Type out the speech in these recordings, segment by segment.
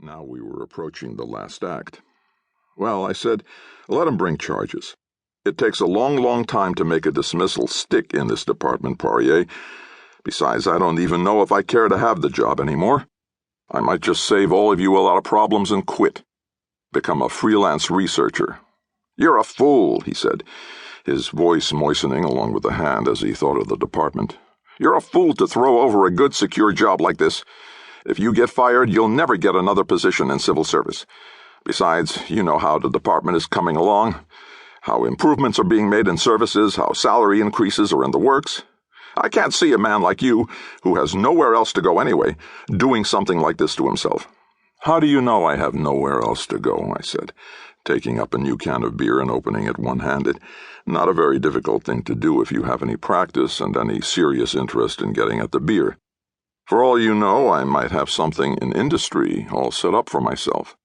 Now we were approaching the last act. Well, I said, let him bring charges. It takes a long time to make a dismissal stick in this department, Poirier. Besides, I don't even know if I care to have the job anymore. I might just save all of you a lot of problems and quit. Become a freelance researcher. You're a fool, he said, his voice moistening along with the hand as he thought of the department. You're a fool to throw over a good, secure job like this. If you get fired, you'll never get another position in civil service. Besides, you know how the department is coming along, how improvements are being made in services, how salary increases are in the works. I can't see a man like you, who has nowhere else to go anyway, doing something like this to himself. How do you know I have nowhere else to go? I said, taking up a new can of beer and opening it one-handed. Not a very difficult thing to do if you have any practice and any serious interest in getting at the beer. For all you know, I might have something in industry all set up for myself.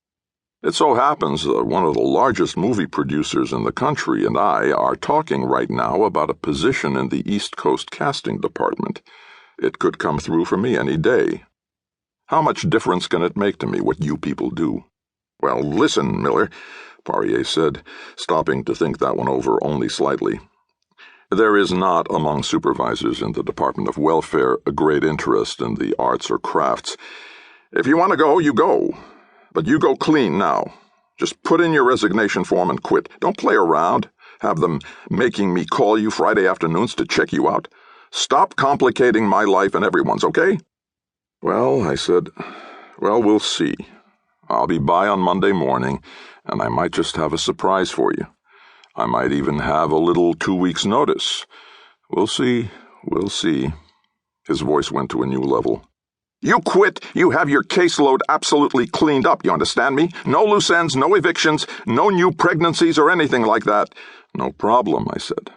It so happens that one of the largest movie producers in the country and I are talking right now about a position in the East Coast casting department. It could come through for me any day. How much difference can it make to me what you people do? Well, listen, Miller, Poirier said, stopping to think that one over only slightly. There is not, among supervisors in the Department of Welfare, a great interest in the arts or crafts. If you want to go, you go. But you go clean now. Just put in your resignation form and quit. Don't play around. Have them making me call you Friday afternoons to check you out. Stop complicating my life and everyone's, okay? Well, I said, we'll see. I'll be by on Monday morning, and I might just have a surprise for you. I might even have a little 2 weeks' notice. We'll see. His voice went to a new level. You quit. You have your caseload absolutely cleaned up, you understand me? No loose ends, no evictions, no new pregnancies or anything like that. No problem, I said.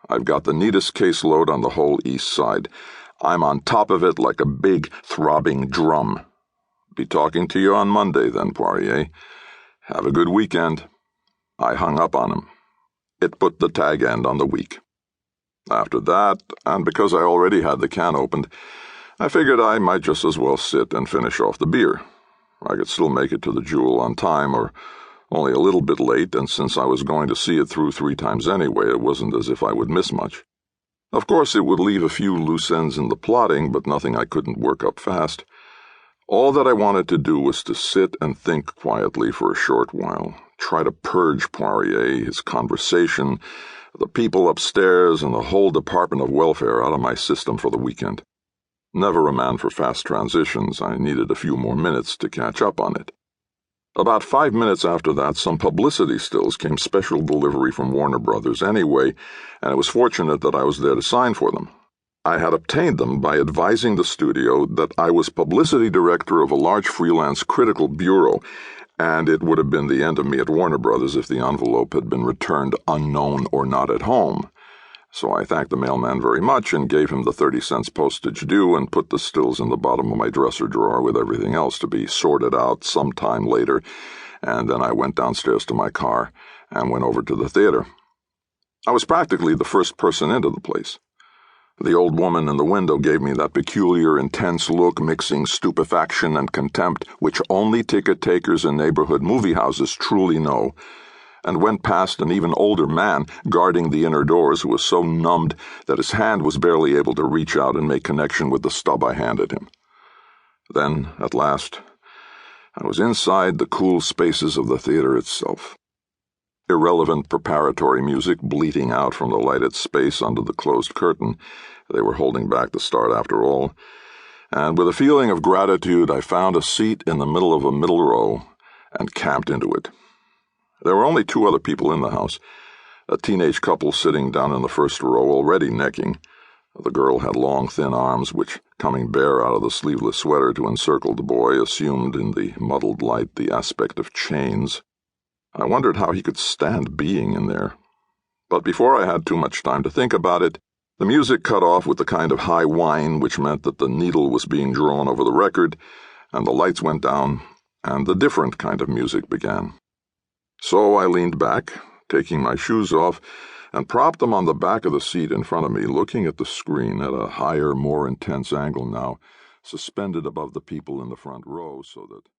I've got the neatest caseload on the whole East Side. I'm on top of it like a big, throbbing drum. Be talking to you on Monday, then, Poirier. Have a good weekend. I hung up on him. It put the tag end on the week. After that, and because I already had the can opened, I figured I might just as well sit and finish off the beer. I could still make it to the Jewel on time, or only a little bit late, and since I was going to see it through 3 times anyway, it wasn't as if I would miss much. Of course, it would leave a few loose ends in the plotting, but nothing I couldn't work up fast. All that I wanted to do was to sit and think quietly for a short while, try to purge Poirier, his conversation, the people upstairs, and the whole Department of Welfare out of my system for the weekend. Never a man for fast transitions, I needed a few more minutes to catch up on it. About 5 minutes after that, some publicity stills came special delivery from Warner Brothers anyway, and it was fortunate that I was there to sign for them. I had obtained them by advising the studio that I was publicity director of a large freelance critical bureau, and it would have been the end of me at Warner Brothers if the envelope had been returned unknown or not at home. So I thanked the mailman very much and gave him the 30 cents postage due and put the stills in the bottom of my dresser drawer with everything else to be sorted out sometime later, and then I went downstairs to my car and went over to the theater. I was practically the first person into the place. The old woman in the window gave me that peculiar, intense look mixing stupefaction and contempt which only ticket-takers in neighborhood movie houses truly know, and went past an even older man guarding the inner doors who was so numbed that his hand was barely able to reach out and make connection with the stub I handed him. Then, at last, I was inside the cool spaces of the theater itself. Irrelevant preparatory music bleating out from the lighted space under the closed curtain. They were holding back the start after all. And with a feeling of gratitude, I found a seat in the middle of a middle row and camped into it. There were only 2 other people in the house, a teenage couple sitting down in the first row already necking. The girl had long, thin arms which, coming bare out of the sleeveless sweater to encircle the boy, assumed in the muddled light the aspect of chains. I wondered how he could stand being in there. But before I had too much time to think about it, the music cut off with the kind of high whine which meant that the needle was being drawn over the record, and the lights went down, and the different kind of music began. So I leaned back, taking my shoes off, and propped them on the back of the seat in front of me, looking at the screen at a higher, more intense angle now, suspended above the people in the front row so that